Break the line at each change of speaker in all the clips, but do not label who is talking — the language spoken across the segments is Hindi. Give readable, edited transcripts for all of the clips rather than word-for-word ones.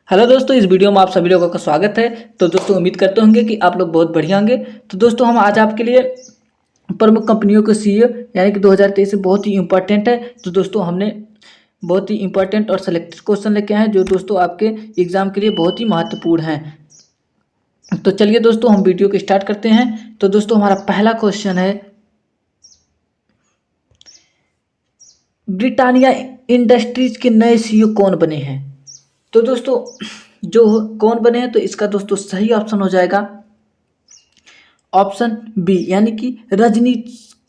हेलो दोस्तों, इस वीडियो में आप सभी लोगों का स्वागत है। तो दोस्तों उम्मीद करते होंगे कि आप लोग बहुत बढ़िया होंगे। तो दोस्तों हम आज आपके लिए प्रमुख कंपनियों के सीईओ यानी कि 2023 से बहुत ही इम्पोर्टेंट है। तो दोस्तों हमने बहुत ही इम्पोर्टेंट और सेलेक्टेड क्वेश्चन लेके आए हैं जो दोस्तों आपके एग्जाम के लिए बहुत ही महत्वपूर्ण है। तो चलिए दोस्तों हम वीडियो को स्टार्ट करते हैं। तो दोस्तों हमारा पहला क्वेश्चन है, ब्रिटानिया इंडस्ट्रीज के नए सीईओ कौन बने हैं। तो दोस्तों जो कौन बने हैं, तो इसका दोस्तों सही ऑप्शन हो जाएगा ऑप्शन बी, यानी कि रजनी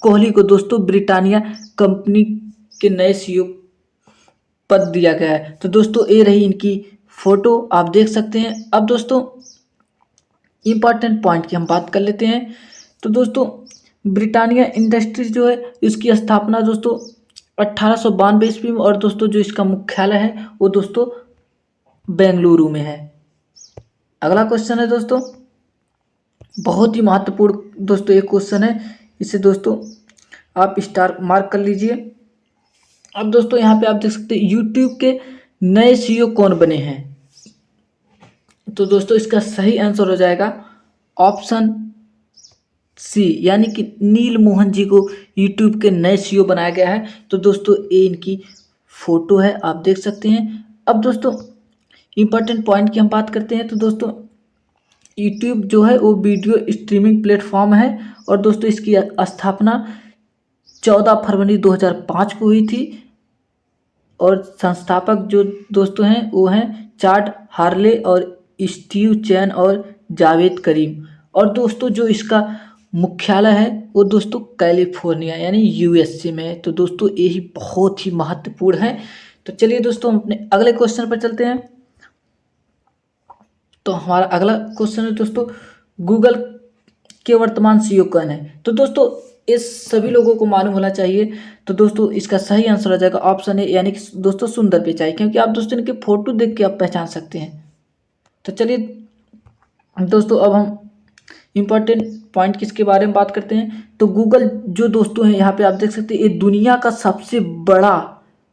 कोहली को दोस्तों ब्रिटानिया कंपनी के नए सीईओ पद दिया गया है। तो दोस्तों ये रही इनकी फोटो, आप देख सकते हैं। अब दोस्तों इंपॉर्टेंट पॉइंट की हम बात कर लेते हैं। तो दोस्तों ब्रिटानिया इंडस्ट्रीज जो है इसकी स्थापना दोस्तों 1892 ईस्वी में, और दोस्तों जो इसका मुख्यालय है वो दोस्तों बेंगलुरु में है। अगला क्वेश्चन है दोस्तों, बहुत ही महत्वपूर्ण दोस्तों एक क्वेश्चन है, इसे दोस्तों आप स्टार मार्क कर लीजिए। अब दोस्तों यहाँ पे आप देख सकते हैं यूट्यूब के नए सीईओ कौन बने हैं। तो दोस्तों इसका सही आंसर हो जाएगा ऑप्शन सी, यानी कि नील मोहन जी को यूट्यूब के नए सीईओ बनाया गया है। तो दोस्तों ये इनकी फोटो है, आप देख सकते हैं। अब दोस्तों इंपॉर्टेंट पॉइंट की हम बात करते हैं। तो दोस्तों यूट्यूब जो है वो वीडियो स्ट्रीमिंग प्लेटफॉर्म है, और दोस्तों इसकी स्थापना 14 फरवरी 2005 को हुई थी, और संस्थापक जो दोस्तों हैं वो हैं चार्ड हार्ले और स्टीव चैन और जावेद करीम। और दोस्तों जो इसका मुख्यालय है वो दोस्तों कैलिफोर्निया यानी यूएसए में है। तो दोस्तों यही बहुत ही महत्वपूर्ण है। तो चलिए दोस्तों हम अपने अगले क्वेश्चन पर चलते हैं। तो हमारा अगला क्वेश्चन है दोस्तों, गूगल के वर्तमान सीईओ कौन है। तो दोस्तों इस सभी लोगों को मालूम होना चाहिए। तो दोस्तों इसका सही आंसर हो जाएगा ऑप्शन ए, यानी कि दोस्तों सुंदर पिचाई, क्योंकि आप दोस्तों इनके फोटो देख के आप पहचान सकते हैं। तो चलिए दोस्तों अब हम इम्पोर्टेंट पॉइंट किसके बारे में बात करते हैं। तो गूगल जो दोस्तों हैं यहाँ पे आप देख सकते हैं ये दुनिया का सबसे बड़ा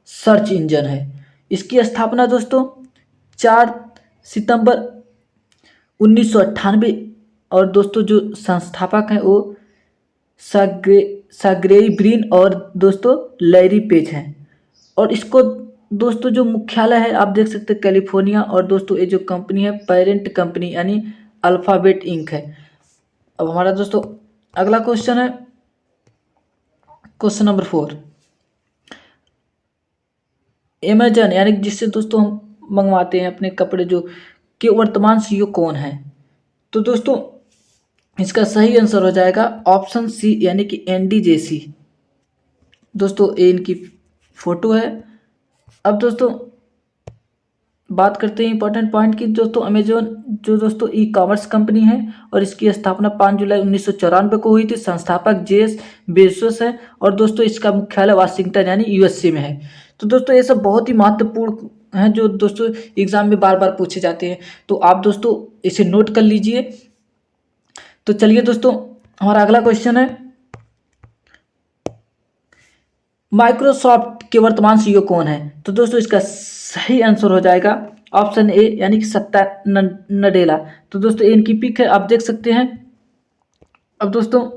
सर्च इंजन है। इसकी स्थापना दोस्तों 4 सितंबर 1998, और दोस्तों जो संस्थापक हैं वो साग्रेई ब्रिन और दोस्तों लैरी पेज हैं। और इसको दोस्तों जो मुख्यालय है आप देख सकते हैं कैलिफोर्निया, और दोस्तों ये जो कंपनी है पेरेंट कंपनी यानी अल्फाबेट इंक है। अब हमारा दोस्तों अगला क्वेश्चन है क्वेश्चन नंबर 4, अमेजन यानी जिससे दोस्तों हम मंगवाते हैं अपने कपड़े जो के वर्तमान सीईओ कौन है। तो दोस्तों इसका सही आंसर हो जाएगा ऑप्शन सी, यानी कि एनडी जेसी। दोस्तों ये इनकी फोटो है। अब दोस्तों बात करते हैं इंपॉर्टेंट पॉइंट की। दोस्तों अमेजोन जो दोस्तों ई कॉमर्स कंपनी है, और इसकी स्थापना 5 जुलाई 1994 को हुई थी। संस्थापक जेस बेजोस है, और दोस्तों इसका मुख्यालय वाशिंगटन यानी यूएसए में है। तो दोस्तों ये सब बहुत ही महत्वपूर्ण हैं जो दोस्तों एग्जाम में बार बार पूछे जाते हैं। तो आप दोस्तों इसे नोट कर लीजिए। तो चलिए दोस्तों हमारा अगला क्वेश्चन है, माइक्रोसॉफ्ट के वर्तमान सीईओ कौन है। तो दोस्तों इसका सही आंसर हो जाएगा ऑप्शन ए, यानी कि सत्या नडेला। तो दोस्तों इनकी पिक है, आप देख सकते हैं। अब दोस्तों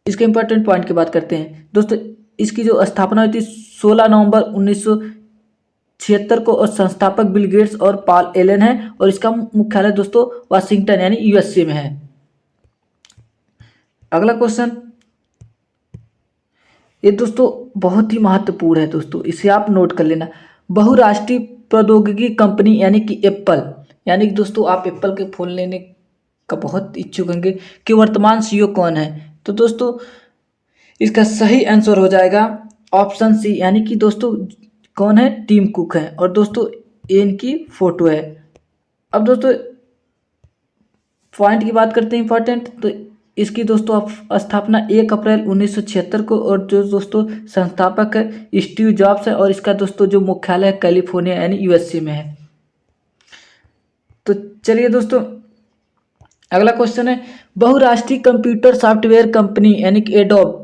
इसके इंपॉर्टेंट पॉइंट की बात करते हैं। दोस्तों इसकी जो स्थापना हुई थी 16 नवंबर 1976 को, और संस्थापक बिल गेट्स और पॉल एलन है, और इसका मुख्यालय दोस्तों वाशिंगटन यानी यूएसए में है। अगला क्वेश्चन ये दोस्तों बहुत ही महत्वपूर्ण है दोस्तों, इसे आप नोट कर लेना। बहुराष्ट्रीय प्रौद्योगिकी कंपनी यानी कि एप्पल, यानी कि दोस्तों आप एप्पल के फ़ोन लेने का बहुत इच्छुक होंगे, कि वर्तमान सीईओ कौन है। तो दोस्तों इसका सही आंसर हो जाएगा ऑप्शन सी, यानी कि दोस्तों कौन है, टिम कुक है, और दोस्तों ये इनकी फोटो है। अब दोस्तों पॉइंट की बात करते हैं इंपॉर्टेंट। तो इसकी दोस्तों स्थापना 1 अप्रैल 1976 को, और जो दोस्तों संस्थापक है स्टीव जॉब्स है, और इसका दोस्तों जो मुख्यालय है कैलिफोर्निया यानी यूएसए में है। तो चलिए दोस्तों अगला क्वेश्चन है, बहुराष्ट्रीय कंप्यूटर सॉफ्टवेयर कंपनी यानी कि एडोब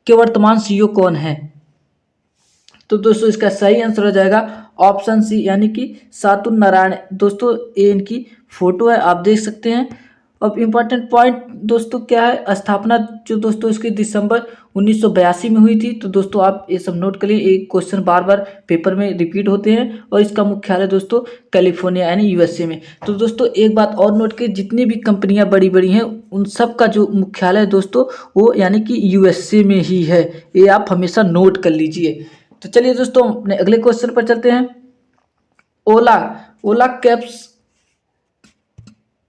के वर्तमान सीईओ कौन है। तो दोस्तों इसका सही आंसर हो जाएगा ऑप्शन सी यानी कि सातु नारायण। दोस्तों ये इनकी फोटो है, आप देख सकते हैं। अब इम्पोर्टेंट पॉइंट दोस्तों क्या है, स्थापना जो दोस्तों इसकी दिसंबर 1982 में हुई थी। तो दोस्तों आप ये सब नोट करिए, एक क्वेश्चन बार बार पेपर में रिपीट होते हैं। और इसका मुख्यालय दोस्तों कैलिफोर्निया यानी यूएसए में। तो दोस्तों एक बात और नोट करिए, जितनी भी कंपनियां बड़ी बड़ी हैं उन सब का जो मुख्यालय दोस्तों वो यानी कि यूएसए में ही है, ये आप हमेशा नोट कर लीजिए। तो चलिए दोस्तों अपने अगले क्वेश्चन पर चलते हैं। ओला कैब्स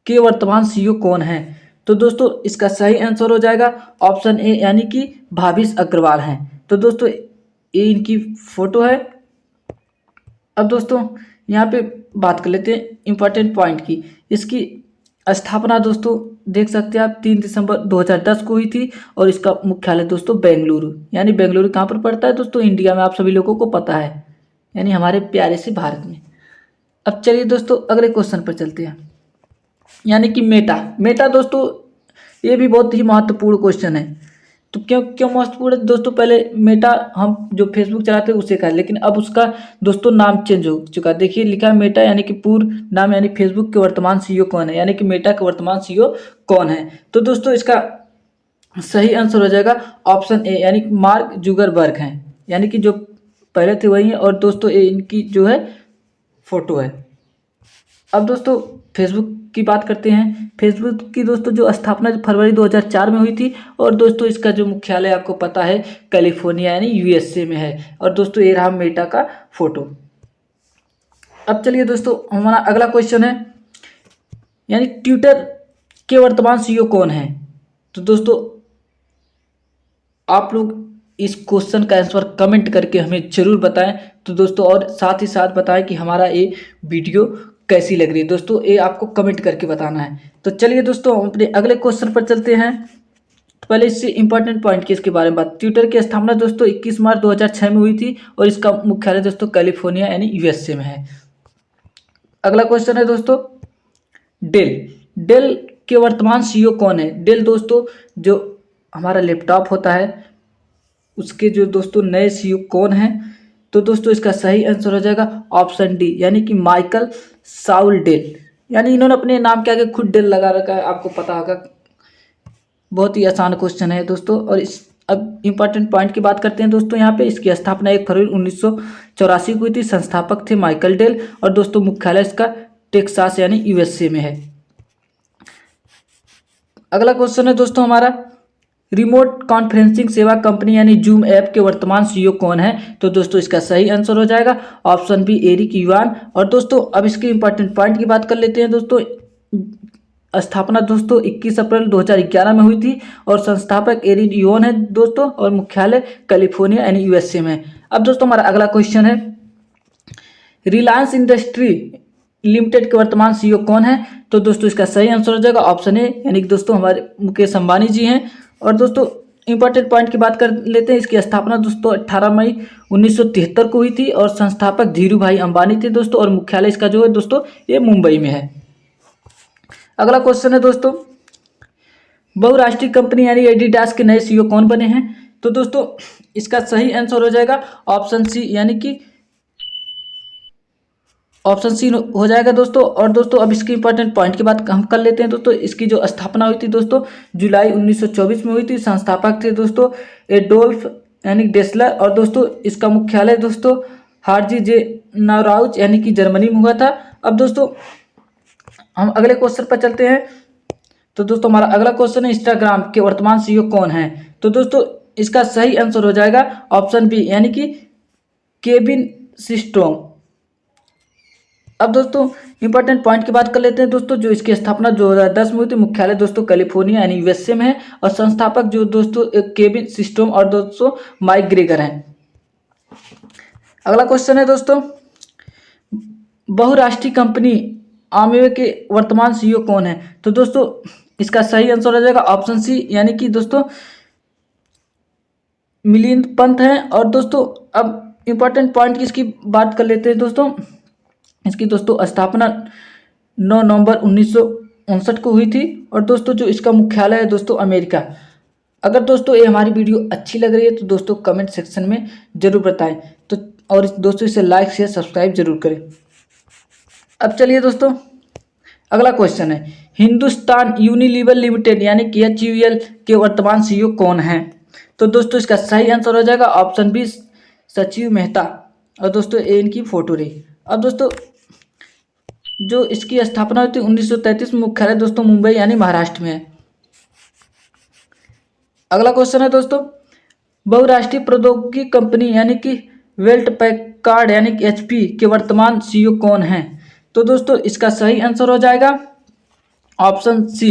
के वर्तमान सीईओ कौन है? तो दोस्तों इसका सही आंसर हो जाएगा ऑप्शन ए यानी कि भाविश अग्रवाल हैं। तो दोस्तों ये इनकी फोटो है। अब दोस्तों यहाँ पे बात कर लेते हैं इम्पोर्टेंट पॉइंट की। इसकी स्थापना दोस्तों देख सकते हैं आप 3 दिसंबर 2010 को हुई थी। और इसका मुख्यालय दोस्तों बेंगलुरु, यानी बेंगलुरु कहाँ पर पड़ता है दोस्तों? इंडिया में, आप सभी लोगों को पता है, यानी हमारे प्यारे से भारत में। अब चलिए दोस्तों अगले क्वेश्चन पर चलते हैं, यानी कि मेटा दोस्तों ये भी बहुत ही महत्वपूर्ण क्वेश्चन है। तो क्यों महत्वपूर्ण है दोस्तों? पहले मेटा हम जो फेसबुक चलाते हैं उसे का, लेकिन अब उसका दोस्तों नाम चेंज हो चुका है। देखिए लिखा है मेटा, यानी कि पूर्ण नाम, यानी फेसबुक के वर्तमान सीईओ कौन है, यानी कि मेटा के वर्तमान सीईओ कौन है? तो दोस्तों इसका सही आंसर हो जाएगा ऑप्शन ए यानी कि मार्क जुगरबर्ग हैं, यानी कि जो पहले थे वही हैं। और दोस्तों ये इनकी जो है फोटो है। अब दोस्तों फेसबुक की बात करते हैं। फेसबुक की दोस्तों जो स्थापना फरवरी 2004 में हुई थी। और दोस्तों इसका जो मुख्यालय आपको पता है कैलिफोर्निया यानी यूएसए में है। और दोस्तों ये रहा मेटा का फोटो। अब चलिए दोस्तों हमारा अगला क्वेश्चन है, यानी ट्विटर के वर्तमान सीईओ कौन है? तो दोस्तों आप लोग इस क्वेश्चन का आंसर कमेंट करके हमें जरूर बताएं। तो दोस्तों और साथ ही साथ बताएं कि हमारा ये वीडियो कैसी लग रही है। दोस्तों ये आपको कमेंट करके बताना है। तो चलिए दोस्तों हम अपने अगले क्वेश्चन पर चलते हैं। तो पहले इससे इंपॉर्टेंट पॉइंट की इसके बारे में बात। ट्विटर की स्थापना दोस्तों 21 मार्च 2006 में हुई थी। और इसका मुख्यालय दोस्तों कैलिफोर्निया यानी यूएसए में है। अगला क्वेश्चन है दोस्तों डेल के वर्तमान सीईओ कौन है? डेल दोस्तों जो हमारा लैपटॉप होता है उसके जो दोस्तों नए सीईओ कौन हैं? तो दोस्तों इसका सही आंसर हो जाएगा ऑप्शन डी यानी कि माइकल साउल डेल। यानी इन्होंने अपने नाम के आगे खुद डेल लगा रखा है, आपको पता होगा। बहुत ही आसान क्वेश्चन है दोस्तों। और इस अब इम्पोर्टेंट पॉइंट की बात करते हैं दोस्तों। यहाँ पे इसकी स्थापना 1 फरवरी 1984 को हुई थी। संस्थापक थे माइकल डेल। और दोस्तों मुख्यालय इसका टेक्सास यानी यूएसए में है। अगला क्वेश्चन है दोस्तों हमारा, रिमोट कॉन्फ्रेंसिंग सेवा कंपनी यानी जूम ऐप के वर्तमान सीईओ कौन है? तो दोस्तों इसका सही आंसर हो जाएगा ऑप्शन बी एरिक युआन। और दोस्तों अब इसके इंपॉर्टेंट पॉइंट की बात कर लेते हैं दोस्तों। स्थापना दोस्तों 21 अप्रैल 2011 में हुई थी। और संस्थापक एरिक युआन है दोस्तों। और मुख्यालय कैलिफोर्निया यानी यूएसए में। अब दोस्तों हमारा अगला क्वेश्चन है, रिलायंस इंडस्ट्री लिमिटेड के वर्तमान सीईओ कौन है? तो दोस्तों इसका सही आंसर हो जाएगा ऑप्शन ए यानी कि दोस्तों हमारे मुकेश अंबानी जी हैं। और दोस्तों इंपॉर्टेंट पॉइंट की बात कर लेते हैं। इसकी स्थापना दोस्तों 18 मई 1973 को हुई थी। और संस्थापक धीरू भाई अंबानी थे दोस्तों। और मुख्यालय इसका जो है दोस्तों ये मुंबई में है। अगला क्वेश्चन है दोस्तों, बहुराष्ट्रीय कंपनी यानी एडिडास के नए सीईओ कौन बने हैं? तो दोस्तों इसका सही आंसर हो जाएगा ऑप्शन सी यानी कि ऑप्शन सी हो जाएगा दोस्तों। और दोस्तों अब इसकी इंपॉर्टेंट पॉइंट की बात हम कर लेते हैं दोस्तों। इसकी जो स्थापना हुई थी दोस्तों जुलाई 1924 में हुई थी। संस्थापक थे दोस्तों एडोल्फ यानी डेसलर। और दोस्तों इसका मुख्यालय दोस्तों हार्जी जे नाउराउज यानी कि जर्मनी में हुआ था। अब दोस्तों हम अगले क्वेश्चन पर चलते हैं। तो दोस्तों हमारा अगला क्वेश्चन है, इंस्टाग्राम के वर्तमान सीईओ कौन है? तो दोस्तों इसका सही आंसर हो जाएगा ऑप्शन बी यानी कि केविन सिस्टोम। अब दोस्तों इंपॉर्टेंट पॉइंट की बात कर लेते हैं दोस्तों। जो इसकी स्थापना 2010 में हुई थी। मुख्यालय दोस्तों कैलिफोर्निया यानी यूएसए में है। और संस्थापक जो दोस्तों केविन सिस्टोम और दोस्तों माइक ग्रेगर हैं। अगला क्वेश्चन है दोस्तों, बहुराष्ट्रीय कंपनी आमिवे के वर्तमान सीईओ कौन है? तो दोस्तों इसका सही आंसर हो जाएगा ऑप्शन सी यानी कि दोस्तों मिलिंद पंत हैं। और दोस्तों अब इंपॉर्टेंट पॉइंट की इसकी बात कर लेते हैं दोस्तों। इसकी दोस्तों स्थापना 9 नवंबर 1959 को हुई थी। और दोस्तों जो इसका मुख्यालय है दोस्तों अमेरिका। अगर दोस्तों ये हमारी वीडियो अच्छी लग रही है तो दोस्तों कमेंट सेक्शन में ज़रूर बताएं। तो और दोस्तों इसे लाइक शेयर सब्सक्राइब जरूर करें। अब चलिए दोस्तों अगला क्वेश्चन है, हिंदुस्तान यूनिलीवर लिमिटेड यानी कि HUL के वर्तमान CEO कौन हैं? तो दोस्तों इसका सही आंसर हो जाएगा ऑप्शन बी सचिव मेहता, और दोस्तों ये इनकी फोटो रही। अब दोस्तों जो इसकी स्थापना हुई थी 1933 में, मुख्यालय दोस्तों मुंबई यानी महाराष्ट्र में है। अगला क्वेश्चन है दोस्तों, बहुराष्ट्रीय प्रौद्योगिकी कंपनी यानी कि वेल्ट पैकार्ड यानी कि HP के वर्तमान CEO कौन हैं? तो दोस्तों इसका सही आंसर हो जाएगा ऑप्शन सी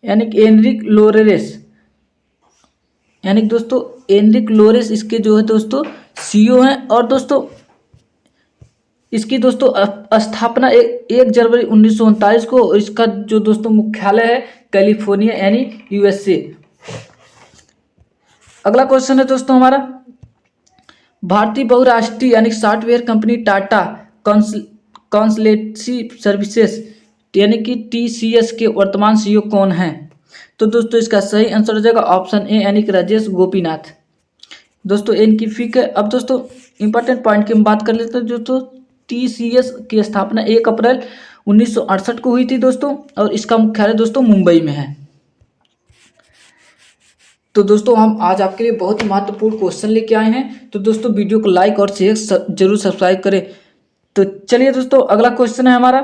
यानी कि एनरिक लोरेस, यानी कि दोस्तों एनरिक लोरेस इसके जो है दोस्तों CEO हैं। और दोस्तों इसकी दोस्तों स्थापना 1 जनवरी 1939 को, और इसका जो दोस्तों मुख्यालय है कैलिफोर्निया यानी USA। अगला क्वेश्चन है दोस्तों हमारा, भारतीय बहुराष्ट्रीय यानी software company Tata consultancy services यानी कि TCS के वर्तमान CEO कौन हैं? तो दोस्तों इसका सही आंसर हो जाएगा ऑप्शन ए यानी कि राजेश गोपीनाथ। दोस्तों इनकी फीक है। अब दोस्तों इंपॉर्टेंट पॉइंट की हम बात कर लेते हैं। दोस्तों TCS की स्थापना 1 अप्रैल 1968 को हुई थी दोस्तों, और इसका मुख्यालय दोस्तों मुंबई में है। तो दोस्तों हम आज आपके लिए बहुत ही महत्वपूर्ण क्वेश्चन लेके आए हैं, तो दोस्तों वीडियो को लाइक और शेयर जरूर सब्सक्राइब करें। तो चलिए दोस्तों अगला क्वेश्चन है हमारा,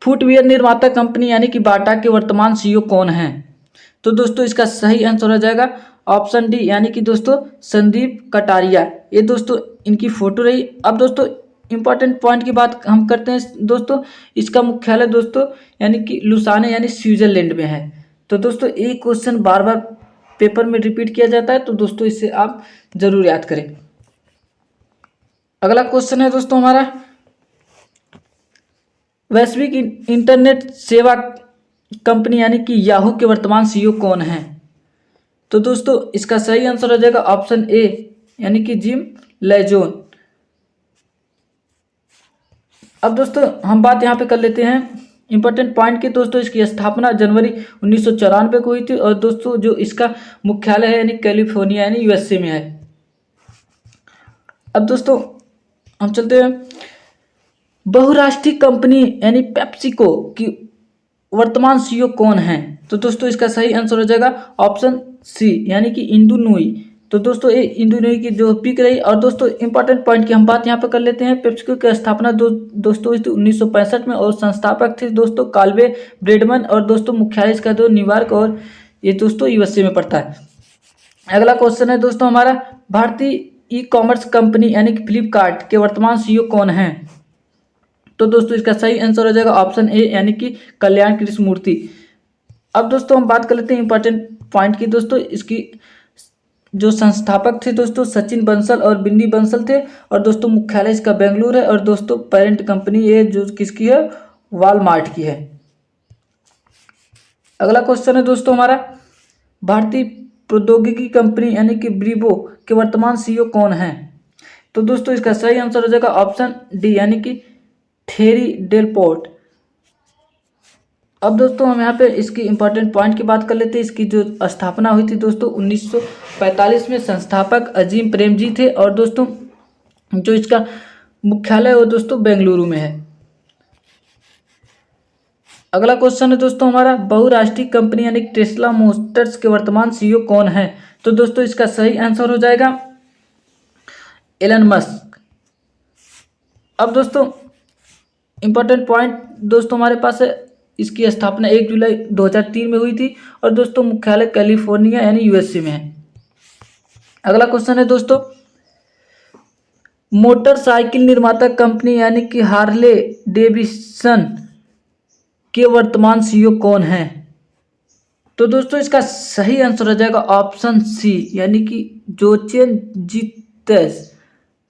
फुटवियर निर्माता कंपनी यानी कि बाटा के वर्तमान CEO कौन हैं? तो दोस्तों इसका सही आंसर हो जाएगा ऑप्शन डी यानी कि दोस्तों संदीप कटारिया। ये दोस्तों इनकी फोटो रही। अब दोस्तों इंपॉर्टेंट पॉइंट की बात हम करते हैं दोस्तों, इसका मुख्यालय दोस्तों यानी कि लुसाने यानी स्विट्जरलैंड में है। तो दोस्तों एक क्वेश्चन बार बार पेपर में रिपीट किया जाता है, तो दोस्तों इसे आप जरूर याद करें। अगला क्वेश्चन है दोस्तों हमारा, वैश्विक इंटरनेट सेवा कंपनी यानी कि याहू के वर्तमान CEO कौन हैं? तो दोस्तों इसका सही आंसर हो जाएगा ऑप्शन ए यानी कि जिम लेजोन। अब दोस्तों हम बात यहाँ पे कर लेते हैं इंपॉर्टेंट पॉइंट की। दोस्तों इसकी स्थापना जनवरी 1994 को हुई थी, और दोस्तों जो इसका मुख्यालय है यानी कैलिफोर्निया यानी USA में है। अब दोस्तों हम चलते हैं, बहुराष्ट्रीय कंपनी यानी पेप्सिको की वर्तमान CEO कौन हैं? तो दोस्तों इसका सही आंसर हो जाएगा ऑप्शन सी यानी कि इंदु नोई। तो दोस्तों ये इंदु नोई की जो पिक रही। और दोस्तों इंपॉर्टेंट पॉइंट की हम बात यहाँ पर कर लेते हैं, पेप्सिको की स्थापना दोस्तों हुई थी 1965 में, और संस्थापक थे दोस्तों काल्वे ब्रेडमन, और दोस्तों मुख्यालय इसका तो न्यूयॉर्क, और ये दोस्तों USA में पड़ता है। अगला क्वेश्चन है दोस्तों हमारा, भारतीय ई-कॉमर्स कंपनी यानी कि फ्लिपकार्ट के वर्तमान CEO कौन हैं? तो दोस्तों इसका सही आंसर हो जाएगा ऑप्शन ए यानी कि कल्याण कृष्णमूर्ति। अब दोस्तों हम बात कर लेते हैं इंपॉर्टेंट पॉइंट की। दोस्तों इसकी जो संस्थापक थे दोस्तों सचिन बंसल और बिन्नी बंसल थे, और दोस्तों मुख्यालय इसका बेंगलुरु है, और दोस्तों पेरेंट कंपनी ये जो किसकी है, वॉलमार्ट की है। अगला क्वेश्चन है दोस्तों हमारा, भारतीय प्रौद्योगिकी कंपनी यानी कि ब्रिबो के वर्तमान CEO कौन हैं? तो दोस्तों इसका सही आंसर हो जाएगा ऑप्शन डी यानी कि थेरी डेलपोर्ट। अब दोस्तों हम यहाँ पे इसकी इंपॉर्टेंट पॉइंट की बात कर लेते हैं। इसकी जो स्थापना हुई थी दोस्तों 1945 में, संस्थापक अजीम प्रेमजी थे, और दोस्तों जो इसका मुख्यालय है वो दोस्तों बेंगलुरु में है। अगला क्वेश्चन है दोस्तों हमारा, बहुराष्ट्रीय कंपनी यानी टेस्ला मोटर्स के वर्तमान CEO कौन है? तो दोस्तों इसका सही आंसर हो जाएगा एलन मस्क। अब दोस्तों इंपॉर्टेंट पॉइंट दोस्तों हमारे पास है, इसकी स्थापना 1 जुलाई 2003 में हुई थी, और दोस्तों मुख्यालय कैलिफोर्निया यानी USA में है। अगला क्वेश्चन है दोस्तों, मोटरसाइकिल निर्माता कंपनी यानी कि हार्ले डेविडसन के वर्तमान CEO कौन हैं? तो दोस्तों इसका सही आंसर हो जाएगा ऑप्शन सी यानी कि जोचेन जितेश।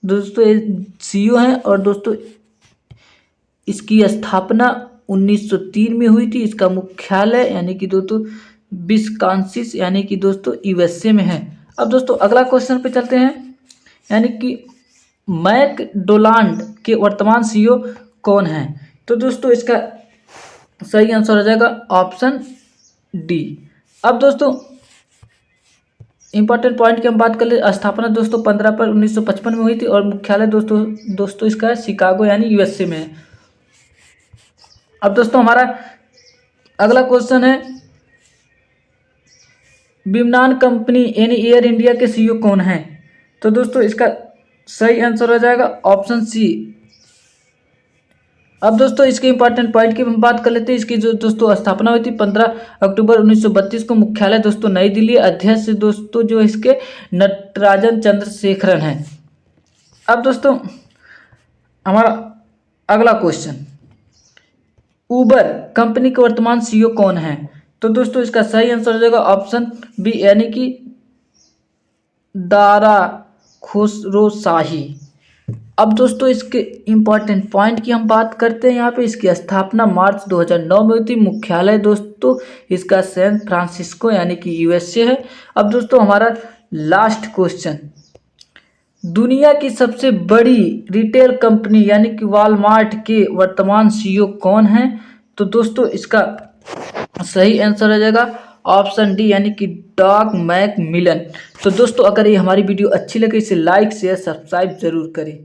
दोस्तों ये CEO हैं, और दोस्तों इसकी स्थापना 1903 में हुई थी। इसका मुख्यालय यानी कि दोस्तों विस्कॉन्सिन यानी कि दोस्तों USA में है। अब दोस्तों अगला क्वेश्चन पे चलते हैं, यानी कि मैकडोनाल्ड के वर्तमान CEO कौन हैं? तो दोस्तों इसका सही आंसर हो जाएगा ऑप्शन डी। अब दोस्तों इंपॉर्टेंट पॉइंट की हम बात कर ले, स्थापना दोस्तों 15 अप्रैल 1955 में हुई थी और मुख्यालय दोस्तों इसका है शिकागो यानी यूएसए में है। अब दोस्तों हमारा अगला क्वेश्चन है, विमान कंपनी यानी एयर इंडिया के सीईओ कौन हैं? तो दोस्तों इसका सही आंसर हो जाएगा ऑप्शन सी। अब दोस्तों इसके इंपॉर्टेंट पॉइंट की हम बात कर लेते हैं। इसकी जो दोस्तों स्थापना हुई थी 15 अक्टूबर 1932 को, मुख्यालय दोस्तों नई दिल्ली, अध्यक्ष दोस्तों जो इसके नटराजन चंद्रशेखरन हैं। अब दोस्तों हमारा अगला क्वेश्चन, उबर कंपनी के वर्तमान सीईओ कौन है? तो दोस्तों इसका सही आंसर हो जाएगा ऑप्शन बी यानी कि दारा खुसरोशाही। अब दोस्तों इसके इम्पॉर्टेंट पॉइंट की हम बात करते हैं। यहाँ पे इसकी स्थापना मार्च 2009 में हुई थी। मुख्यालय दोस्तों इसका सैन फ्रांसिस्को यानी कि यूएसए है। अब दोस्तों हमारा लास्ट क्वेश्चन, दुनिया की सबसे बड़ी रिटेल कंपनी यानी कि वॉलमार्ट के वर्तमान सीईओ कौन है? तो दोस्तों इसका सही आंसर हो जाएगा ऑप्शन डी यानी कि डॉग मैकमिलन। तो दोस्तों अगर ये हमारी वीडियो अच्छी लगे इसे लाइक शेयर सब्सक्राइब जरूर करें।